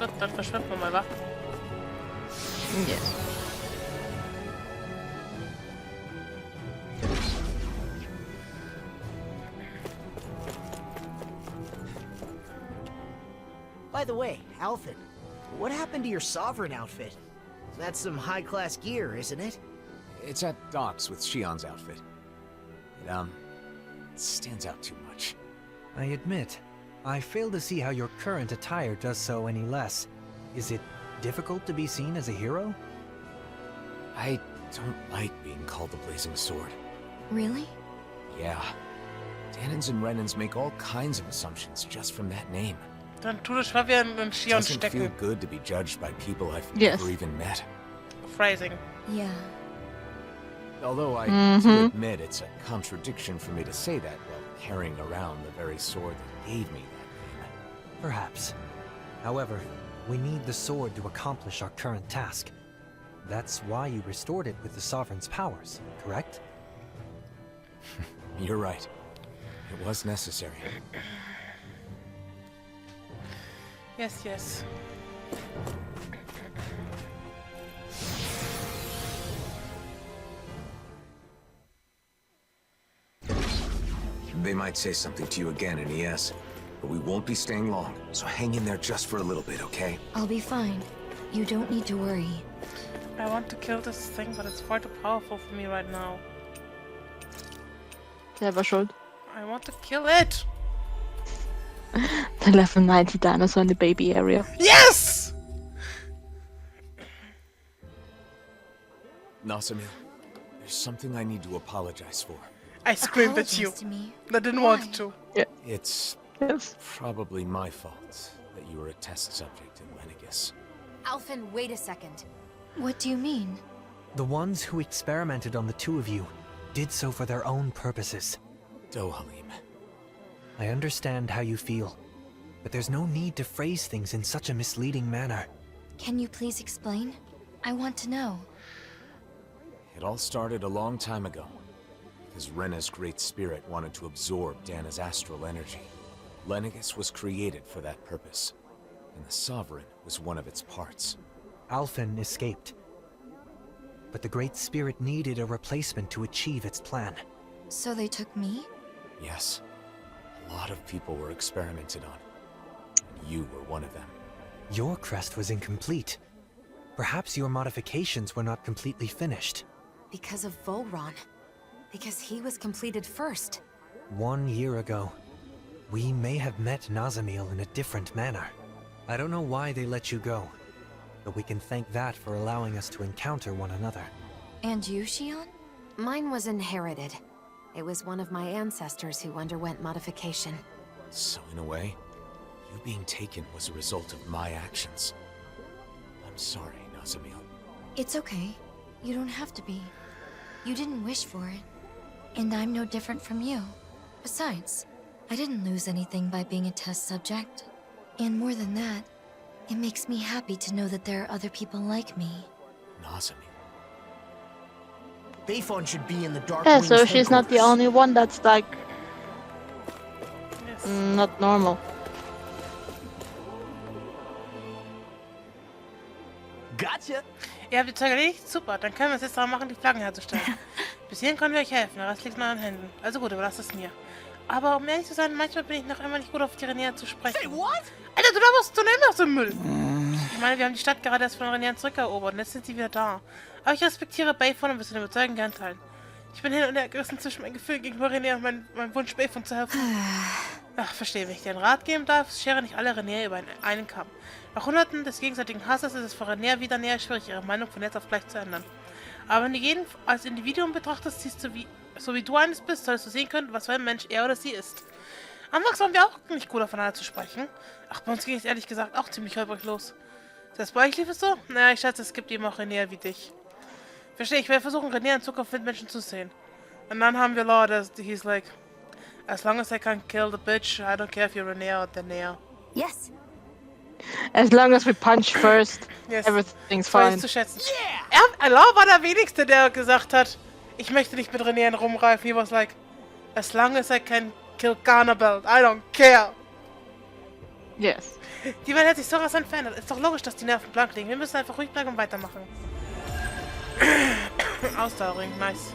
Gut, dann verschwinden wir mal, wa? Ja. By the way, Alfin, what happened to your sovereign outfit? That's some high-class gear, isn't it? It's at docks with Shion's outfit. It stands out too much. I admit, I fail to see how your current attire does so any less. Is it difficult to be seen as a hero? I don't like being called the Blazing Sword. Really? Yeah. Danins and Renans make all kinds of assumptions just from that name. Dann tu das schwer wie ein Skion Doesn't feel stecken. good to be judged by people I've Yes. never even met. Phrasing. Yeah. Although I do admit it's a contradiction for me to say that while carrying around the very sword that gave me that name. Perhaps. However, we need the sword to accomplish our current task. That's why you restored it with the Sovereign's powers, correct? You're right. It was necessary. Yes, yes. They might say something to you again in Niez, but we won't be staying long, so hang in there just for a little bit, okay? I'll be fine. You don't need to worry. I want to kill this thing, but it's far too powerful for me right now. Selber schuld. I want to kill it! The level 90 dinosaur in the baby area. Yes! Nazamil, there's something I need to apologize for. I screamed at you. Apologize to me. I didn't Why? want to. It's Yes. probably my fault that you were a test subject in Menancias. Alfin, wait a second. What do you mean? The ones who experimented on the two of you did so for their own purposes. Dohalim. I understand how you feel, but there's no need to phrase things in such a misleading manner. Can you please explain? I want to know. It all started a long time ago, because Rena's great spirit wanted to absorb Dana's astral energy. Lenegus was created for that purpose, and the Sovereign was one of its parts. Alfin escaped, but the Great Spirit needed a replacement to achieve its plan. So they took me? Yes, a lot of people were experimented on, and you were one of them. Your crest was incomplete. Perhaps your modifications were not completely finished. Because of Volron. Because he was completed first. 1 year ago, we may have met Nazamil in a different manner. I don't know why they let you go, but we can thank that for allowing us to encounter one another. And you, Shion? Mine was inherited. It was one of my ancestors who underwent modification. So in a way, you being taken was a result of my actions. I'm sorry, Nazamil. It's okay. You don't have to be. You didn't wish for it. And I'm no different from you. Besides, I didn't lose anything by being a test subject. And more than that, it makes me happy to know that there are other people like me. Nazamil. Bayfon should be in the Dark Yeah, Wings so she's not the headquarters. only one that's like Yes. not normal. Gotcha! Ihr habt die Zeug erledigt? Super, dann können wir uns jetzt daran machen, die Flaggen herzustellen. Bis hierhin können wir euch helfen, der Rest liegt in euren Händen. Also gut, überlasst es mir. Aber um ehrlich zu sein, manchmal bin ich noch immer nicht gut auf die Renier zu sprechen. Hey, what? Alter, du darfst du immer so Müll. Ich meine, wir haben die Stadt gerade erst von Renieren zurückerobert und jetzt sind sie wieder da. Aber ich respektiere Bayfon und will sie den Überzeugen gern teilen. Ich bin hin und her gerissen zwischen meinem Gefühl gegenüber Renier und meinem Wunsch, Bayfon zu helfen. Ach, verstehe, wenn ich dir einen Rat geben darf, schere nicht alle Renier über einen Kamm. Nach Hunderten des gegenseitigen Hasses ist es für Renier wieder näher schwierig, ihre Meinung von jetzt auf gleich zu ändern. Aber wenn du jeden als Individuum betrachtest, siehst du, so wie du eines bist, solltest du sehen können, was für ein Mensch er oder sie ist. Anfangs waren wir auch nicht gut aufeinander zu sprechen. Ach, bei uns ging es ehrlich gesagt auch ziemlich holprig los. Das bei euch lief es so? Naja, ich schätze, es gibt eben auch Renier wie dich. Verstehe, ich werde versuchen, Renier in Zukunft mit Menschen zu sehen. Und dann haben wir Law, he's like, as long as I can kill the bitch, I don't care if you're Renier or Denier. Yes. As long as we punch first, Yes. everything's Das war fine. jetzt zu schätzen. Law war der Wenigste, der gesagt hat, ich möchte nicht mit Renier rumreifen. He was like, as long as I can kill Carnabel, I don't care. Yes. Die Welt hat sich so rasant verändert. Ist doch logisch, dass die Nerven blank liegen. Wir müssen einfach ruhig bleiben und weitermachen. Ausdauerring, nice.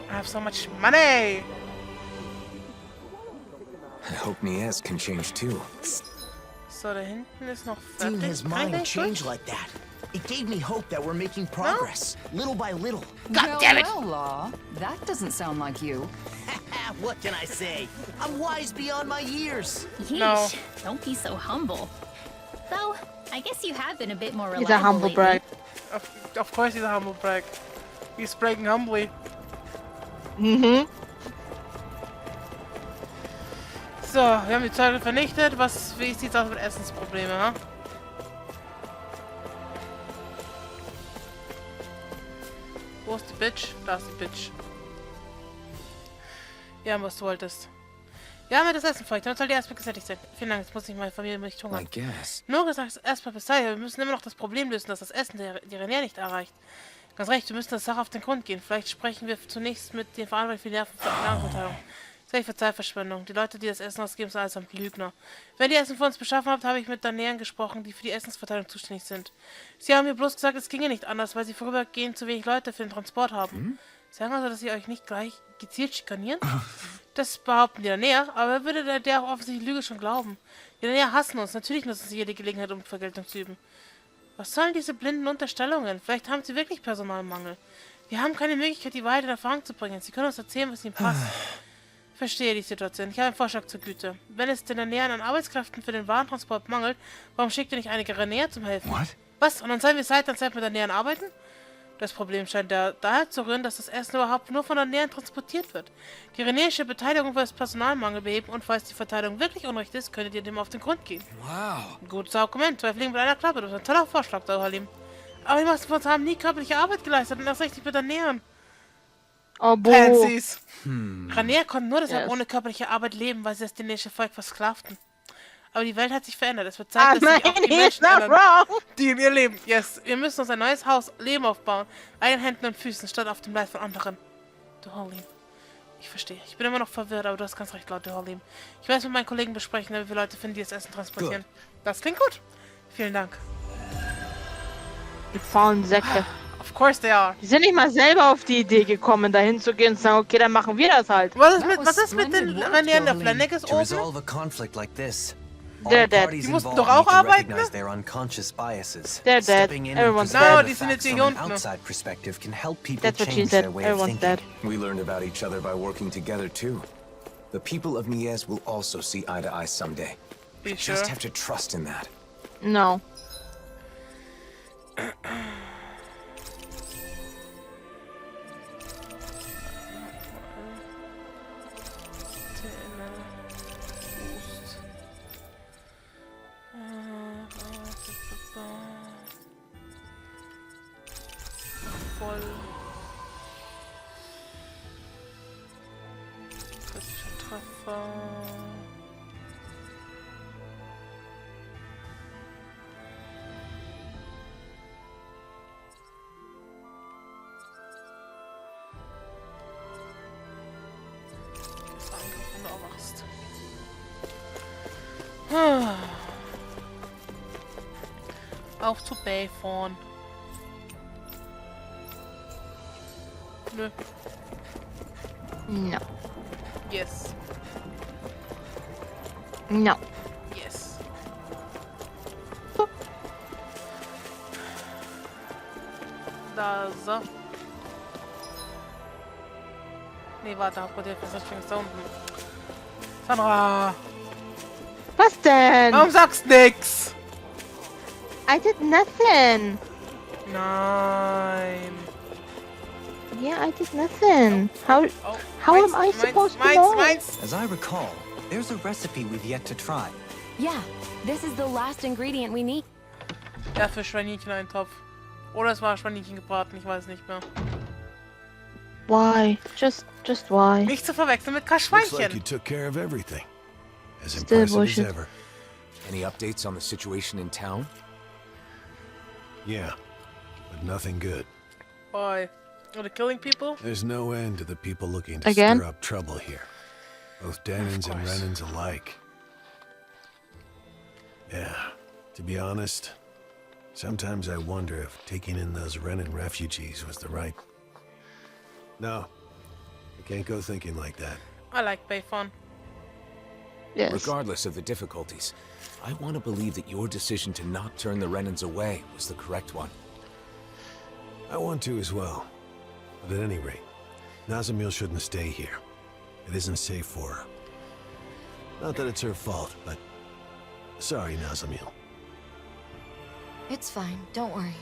I have so much money! I hope Niez can change too. So, da hinten ist noch Seeing fertig. his mind change like that, it gave me hope that we're making progress, little by little. God damn it! Well, Law, that doesn't sound like you. What can I say? I'm wise beyond my years. Yeesh, No. don't be so humble. Though, I guess you have been a bit more He's reliable a humble lately. brag. Of course he's a humble brag. He's bragging humbly. Mhm. So, wir haben die Zeuge vernichtet. Wie sieht's aus mit Essensproblemen, ha? Wo ist die Bitch? Da ist die Bitch. Ja, was du wolltest. Ja, mir das Essen feucht. Dann soll die erstmal gesättigt sein. Vielen Dank, jetzt muss ich meine Familie nicht I hungern. guess. Nur gesagt, erstmal bis dahin. Wir müssen immer noch das Problem lösen, dass das Essen die Renier nicht erreicht. Ganz recht, wir müssen der Sache auf den Grund gehen. Vielleicht sprechen wir zunächst mit den Verantwortlichen für die Nervenverteilung. Das ist Zeitverschwendung. Die Leute, die das Essen ausgeben, sind allesamt Lügner. Wenn ihr Essen für uns beschaffen habt, habe ich mit Nähern gesprochen, die für die Essensverteilung zuständig sind. Sie haben mir bloß gesagt, es ginge nicht anders, weil sie vorübergehend zu wenig Leute für den Transport haben. Sagen also, dass sie euch nicht gleich gezielt schikanieren? Das behaupten die Näher, aber wer würde der auch offensichtlich Lüge schon glauben? Die Näher hassen uns. Natürlich nutzen sie jede Gelegenheit, um Vergeltung zu üben. Was sollen diese blinden Unterstellungen? Vielleicht haben sie wirklich Personalmangel. Wir haben keine Möglichkeit, die Wahrheit in Erfahrung zu bringen. Sie können uns erzählen, was ihnen passt. Verstehe die Situation. Ich habe einen Vorschlag zur Güte. Wenn es den Ernährern an Arbeitskräften für den Warentransport mangelt, warum schickt ihr nicht einige Renäer zum Helfen? What? Was? Und dann sollen wir Zeit an Zeit mit Ernährern arbeiten? Das Problem scheint daher zu rühren, dass das Essen überhaupt nur von Ernährern transportiert wird. Die renäische Beteiligung will das Personalmangel beheben und falls die Verteilung wirklich unrecht ist, könntet ihr dem auf den Grund gehen. Wow. Gutes Argument. Zwei Fliegen mit einer Klappe. Das ist ein toller Vorschlag, Halim. Aber die meisten von uns haben nie körperliche Arbeit geleistet und erst recht nicht mit Ernährern. Oh, boah. Pansies. Ranier konnten nur deshalb Yes. ohne körperliche Arbeit leben, weil sie das dänische Volk versklavten. Aber die Welt hat sich verändert. Es wird Zeit, dass sich auch die he's Menschen not ändern, wrong. die in ihr leben. Yes, wir müssen uns ein neues Haus, Leben aufbauen. Eigenen Händen und Füßen, statt auf dem Leid von anderen. Du Halim. Ich verstehe. Ich bin immer noch verwirrt, aber du hast ganz recht, Leute, Halim. Ich werde es mit meinen Kollegen besprechen, wie viele Leute finden, die das Essen transportieren. Das klingt gut. Vielen Dank. Die faulen Säcke. Of course they are. Die sind nicht mal selber auf die Idee gekommen, dahin zu gehen und zu sagen, okay, dann machen wir das halt. Was ist That mit, was was ist mit den splendid work, Ranieren der Halim. Flanneges To oben? resolve a conflict like this, They're all dead. parties Die mussten involved doch auch need to arbeiten, recognize ne? their unconscious biases. They're dead. Stepping in and Everyone's presenting dead. the No, die sind facts jetzt from an hier unten. outside perspective can help people That's what she change said. their way of Everyone's thinking. dead. We learned about each other by working together too. The people of Niez will also see eye to eye someday. Be We sure. just have to trust in that. No. Voll. Kritischer Treffer. Das Angriff, wenn du erwachst. Auf zu Bayfawn. Nö. No. Yes. No. Yes. Da, so. Nee, warte, Hauptquartier für Searching ist da unten. Sandra! Was denn? Warum sagst nix? I did nothing. Nein. Yeah, I did nothing. How Oh, am I supposed to know? Meins. As I recall, there's a recipe we've yet to try. Yeah, this is the last ingredient we need. Ja, für Schweinchen-Eintopf. Oder es war Schweinchen gebraten, ich weiß nicht mehr. Why? Just why? Nicht zu verwechseln mit Looks like you Kaschweinchen. took care of everything. As Still impressive bullshit. as ever. Any updates on the situation in town? Yeah, but nothing good. Why? Are they killing people? There's no end to the people looking to Again? stir up trouble here. Both Danans and course. Renans alike. Yeah, to be honest, sometimes I wonder if taking in those Renan refugees was the right... No, I can't go thinking like that. I like Bayfon. Yes. Regardless of the difficulties, I want to believe that your decision to not turn the Renans away was the correct one. I want to as well. But at any rate, Nazamil shouldn't stay here. It isn't safe for her. Not that it's her fault, but... Sorry, Nazamil. It's fine, don't worry.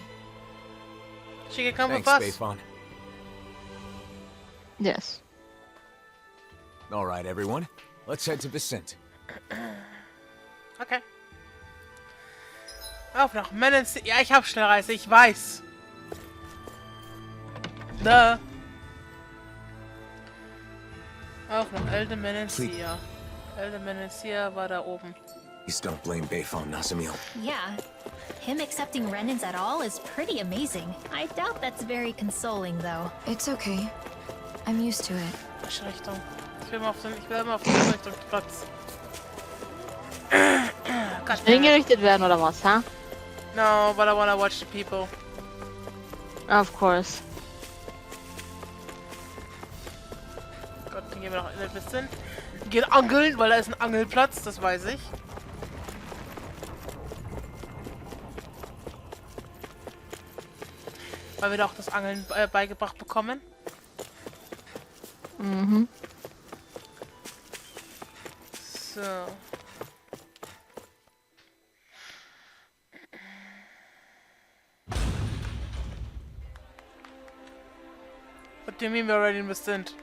She can come Thanks, with us. Bayfon. Yes. All right, everyone. Let's head to Viscint. Okay. Auf nach Menancias. Ja, ich hab Schnellreise, ich weiß. Da. Auf nach Menancias. Menancias war da oben. Please don't blame Bayfon, Nazamil. Yeah. Him accepting Renans at all is pretty amazing. I doubt that's very consoling, though. It's okay. I'm used to it. Falsche Richtung. Ich will immer auf den Richtungsplatz. Gott, Hingerichtet werden oder was, ha? No, but I wanna watch the people. Of course. Gott, dann gehen wir noch in ein bisschen. Wir gehen angeln, weil da ist ein Angelplatz, das weiß ich. Weil wir da auch das Angeln beigebracht bekommen. Mhm. So. What do you mean we're already in Viscint?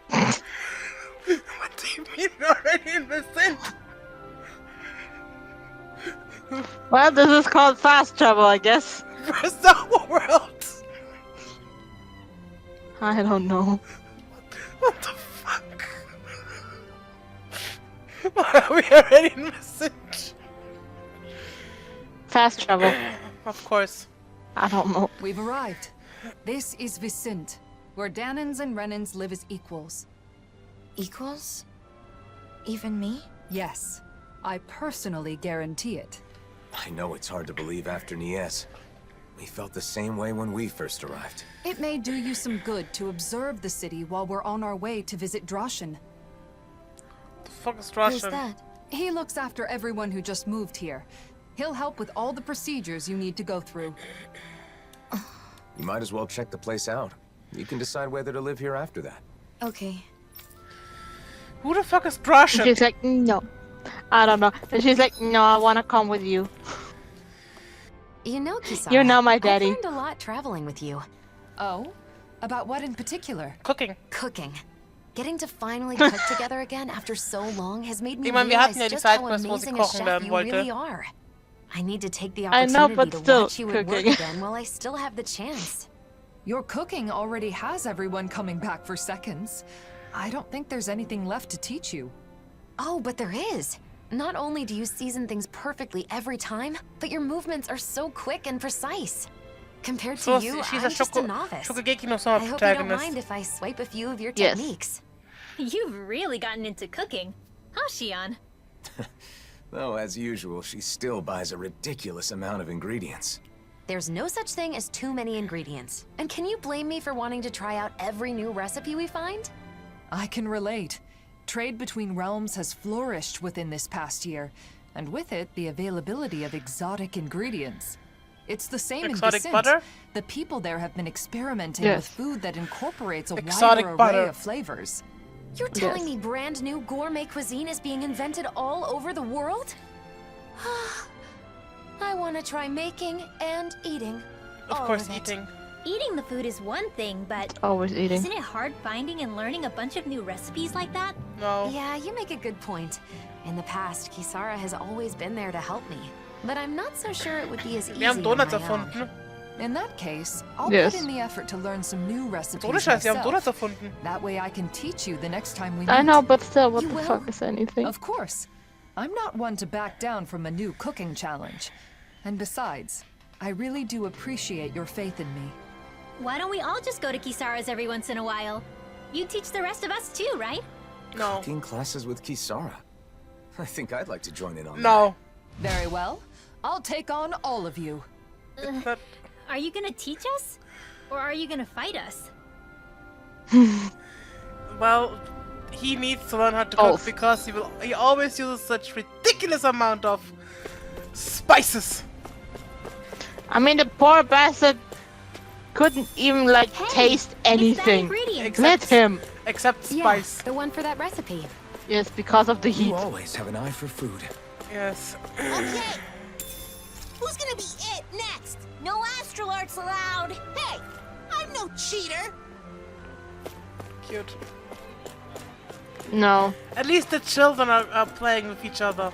What do you mean we're already in Viscint? Well, this is called fast travel, I guess. Where's the whole world? I don't know. What the fuck? Why are we already in Viscint? Fast travel. Of course. I don't know. We've arrived. This is Viscint, where Danans and Renans live as equals. Equals? Even me? Yes, I personally guarantee it. I know it's hard to believe after Niez. We felt the same way when we first arrived. It may do you some good to observe the city while we're on our way to visit Droshin. The fuck is Who's Russian? that? He looks after everyone who just moved here. He'll help with all the procedures you need to go through. You might as well check the place out. You can decide whether to live here after that. Okay. Who the fuck is Russian? She's like, no. I don't know. And she's like, no, I want to come with you. You know, Kisara, You're not my daddy. I learned a lot traveling with you. Oh? About what in particular? Cooking. Cooking. Getting to finally cook together again after so long has made me Ich meine, wir realize hatten ja die just how Sidequest, wo sie amazing a kochen chef werden you wollte. really are. I need to take the I know, opportunity but to still watch you at work cooking. again while I still have the chance. Your cooking already has everyone coming back for seconds. I don't think there's anything left to teach you. Oh, but there is. Not only do you season things perfectly every time, but your movements are so quick and precise. Compared to So, you, she's I'm a just a novice. Shokugeki no I Soma hope you don't protagonist. mind if I swipe a few of your Yes. techniques. You've really gotten into cooking, huh, Shion? Though, as usual, she still buys a ridiculous amount of ingredients. There's no such thing as too many ingredients. And can you blame me for wanting to try out every new recipe we find? I can relate. Trade between realms has flourished within this past year, and with it, the availability of exotic ingredients. It's the same Exotic in Viscint. butter? The people there have been experimenting Yes. with food that incorporates a Exotic wider butter. array of flavors. You're telling Yes. me brand new gourmet cuisine is being invented all over the world? I want to try making and eating. Of all course, of it. eating. Eating the food is one thing, but Always eating. isn't it hard finding and learning a bunch of new recipes like that? No. Yeah, you make a good point. In the past, Kisara has always been there to help me. But I'm not so sure it would be as easy Wir haben on Donuts my own. erfunden. In that case, I'll Yes. put in the effort to learn some new recipes Ohne Scheiß, wir haben myself. Donuts erfunden. That way I can teach you the next time we meet. I know, but still, what You the will? fuck is anything? Of course. I'm not one to back down from a new cooking challenge. And besides, I really do appreciate your faith in me. Why don't we all just go to Kisara's every once in a while? You teach the rest of us too, right? No. Cooking classes with Kisara. I think I'd like to join in on No. Very well. I'll take on all of you. But, Are you gonna teach us? Or are you gonna fight us? well, he needs to learn how to cook because he always uses such ridiculous amount of spices. I mean, the poor bastard couldn't even, like, taste anything. Let him. Except Yeah, spice. the one for that recipe. Yes, because of the that. You heat. always have an eye for food. Yes. Okay. Who's gonna be it next? No astral arts allowed. Hey, I'm no cheater. Cute. No. At least the children are playing with each other.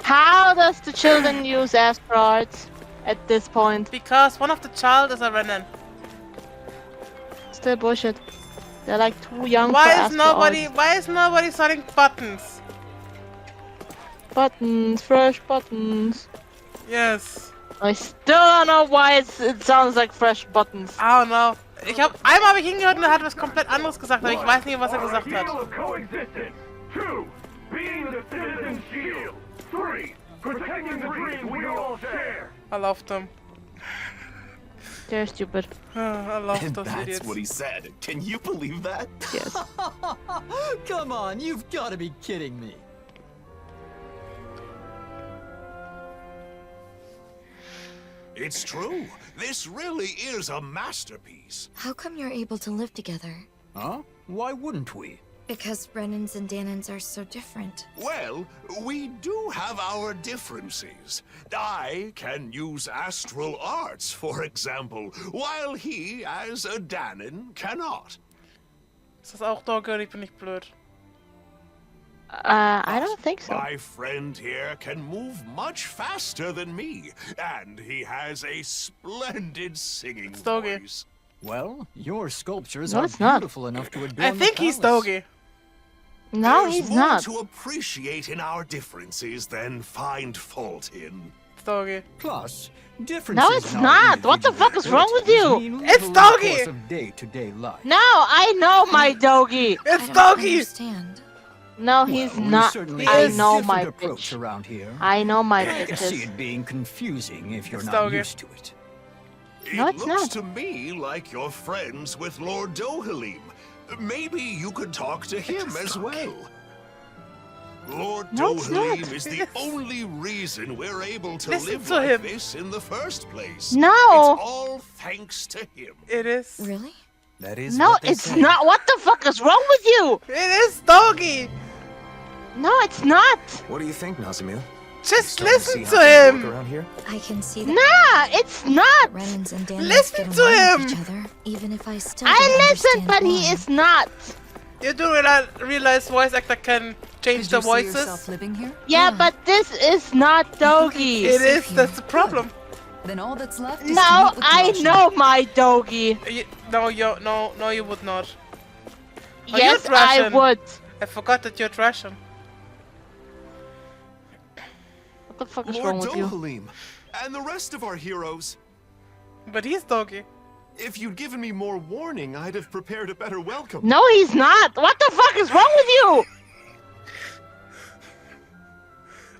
How does the children use asteroids at this point? Because one of the child is a Renan. Still bullshit. They're like too young for Why asteroids. is nobody selling buttons? Buttons, fresh buttons. Yes. I still don't know why it sounds like fresh buttons. I don't know. Einmal habe ich hingehört und er hat was komplett anderes gesagt, aber ich weiß nicht, was er gesagt hat. Coexistence. 2. Being the citizen shield. 3. Protecting the dream we all share. I love them. They're stupid. I love And those that's idiots. what he said. Can you believe that? Yes. Come on, you've got to be kidding me. It's true. This really is a masterpiece. How come you're able to live together? Huh? Why wouldn't we? Because Renans and Danans are so different. Well, we do have our differences. I can use astral arts, for example, while he, as a Danon, cannot. Ist das auch Dogge? Ich bin nicht blöd. I don't think so. My friend here can move much faster than me, and he has a splendid singing Doggy. voice. Well, your sculptures No, are it's not. beautiful enough to adorn I think the he's palace. Doggy. No, There's he's more not. to appreciate in our differences than find fault in. It's Doggy. Plus, differences No, it's not. What the fuck is wrong with you? It's Doggy! Of day-to-day life. No, I know my doggy. It's I don't Doggy! understand. No, he's Well, we not. certainly I have a know different my approach bitch. around here. I know my I can see bitches. it being confusing if you're It's not Doggy. used to it. No, It it's looks not. to me like you're friends with Lord Dohalim. Maybe you could talk to him as well. Lord No, it's Dohalim not. is the only reason we're able to Listen live to like him. this in the first place. No. It's all thanks to him. It is. Really? That is No, what they it's say. not. What the fuck is wrong with you? It is Doggy! No, it's not. What do you think, Nazamil? Just Starting listen see to how things him! work around here? I can see that Nah, it's not. Renans and Danans Listen get to along with him! each other, even if I still I don't listen, understand but he why. is not. You do realize voice actor can change Could the you see yourself voices? living here? Yeah, Yeah. but this is not doggy. It is, that's the problem. Then all that's left is to No, meet with I Roshan. know my doggy. No, you would not. Oh, Yes, you're I Russian. would. I forgot that you're Russian. What the fuck is wrong Lord with you? Dohalim, and the rest of our heroes. But he's Doggy. If you'd given me more warning, I'd have prepared a better welcome. No, he's not. What the fuck is wrong with you?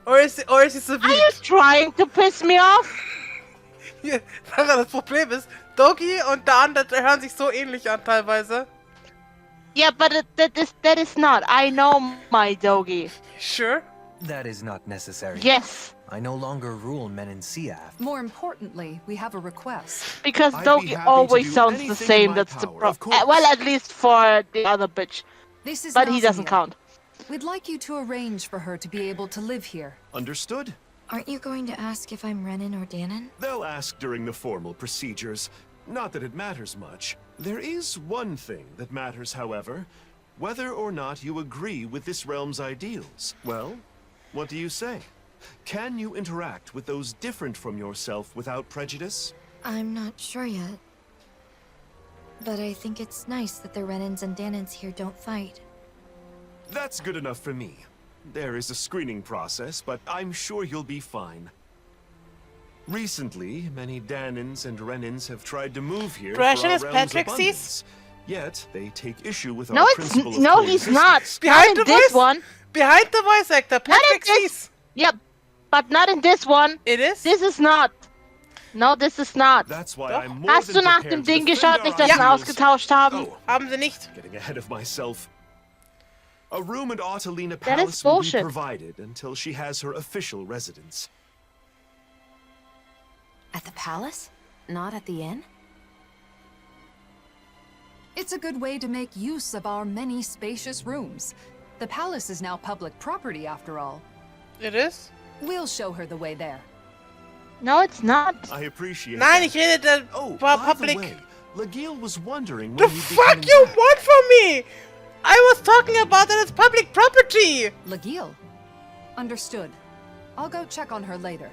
Or is he so Are you trying to piss me off? Ja, das Problem ist, Doggy und der andere hören sich so ähnlich an teilweise. Yeah, but that is not. I know my doggy. Sure? That is not necessary. Yes, I no longer rule Menancias. More importantly, we have a request. because I'd be doggy happy to always do sounds the anything in same. my That's the power, of problem. course. Well, at least for the other bitch. This is But he doesn't Nazamil. count. We'd like you to arrange for her to be able to live here. Understood? Aren't you going to ask if I'm Renan or Danon? They'll ask during the formal procedures. Not that it matters much. There is one thing that matters, however. Whether or not you agree with this realm's ideals. Well, what do you say? Can you interact with those different from yourself without prejudice? I'm not sure yet. But I think it's nice that the Renans and Danans here don't fight. That's good enough for me. There is a screening process, but I'm sure you'll be fine. Recently, many Danans and Renans have tried to move here Russian for our is realm's Patrick abundance. Yet they take issue with No, our it's principle of no, he's not. coexistence. Not in this one. Behind the voice actor, Patrick Sees. Yep, but not in this one. It is? This is not. No, this is not. That's why Doch. I'm more Hast than du nach prepared dem to Ding defend geschaut, our nicht, dass wir ideals. ausgetauscht haben? Oh, Haben sie nicht. getting ahead of myself. A room at Ottalina That is Palace will be bullshit. provided until she has her official residence. At the palace? Not at the inn? It's a good way to make use of our many spacious rooms. The palace is now public property, after all. It is? We'll show her the way there. No, it's not. I appreciate Nein, that. ich rede Oh, über by Public. the way, Lagiel was wondering The when you'd be fuck coming you back. want from me? I was talking about that it's public property. Lagiel. Understood. I'll go check on her later.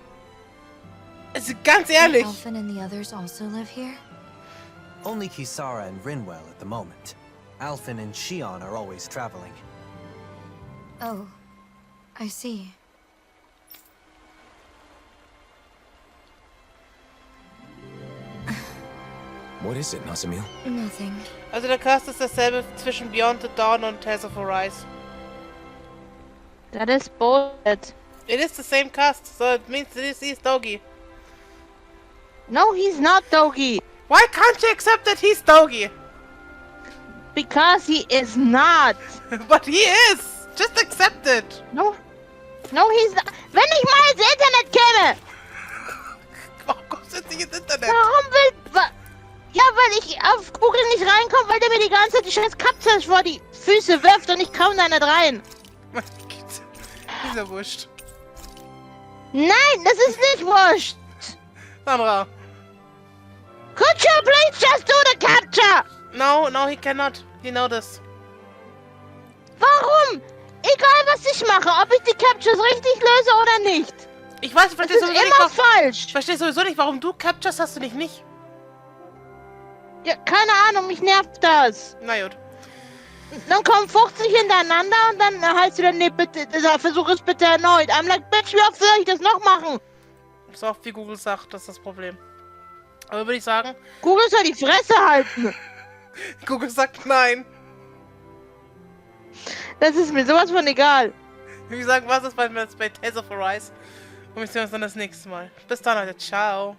Also ganz ehrlich. Alphen and the others also live here? Only Kisara and Rinwell at the moment. Alphen and Shion are always traveling. Oh, I see. What is it, Nazamil? Nothing. Also der Cast ist dasselbe zwischen Beyond the Dawn und Tales of Arise. That is bullshit. It is the same cast, so it means this is Dogi. No, he's not Dogi. Why can't you accept that he's Dogi? Because he is not. But he is! Just accept it! No. No, he's not. Wenn ich mal ins Internet käme! Warum kommst du jetzt nicht ins Internet? Warum will... Ja, weil ich auf Google nicht reinkomme, weil der mir die ganze Zeit die scheiß Kapsel vor die Füße wirft und ich komme da nicht rein. Ist ja wurscht. Nein, das ist nicht wurscht. Sandra. Could you please just do the capture? No, he cannot. You know this. Warum? Egal was ich mache, ob ich die Captures richtig löse oder nicht. Ich weiß, ich Das verstehe ist sowieso immer nicht, falsch. ich verstehe sowieso nicht, warum du Captures hast du nicht. Ja, keine Ahnung, mich nervt das. Na gut. Dann kommen 50 hintereinander und dann heißt du dann, nee, bitte, versuch es bitte erneut. I'm like, bitch, wie oft soll ich das noch machen? So oft wie Google sagt, das ist das Problem. Aber würde ich sagen... Google soll die Fresse halten. Google sagt nein. Das ist mir sowas von egal. Wie gesagt, was ist bei Tales of Arise? Und wir sehen uns dann das nächste Mal. Bis dann, Leute. Ciao.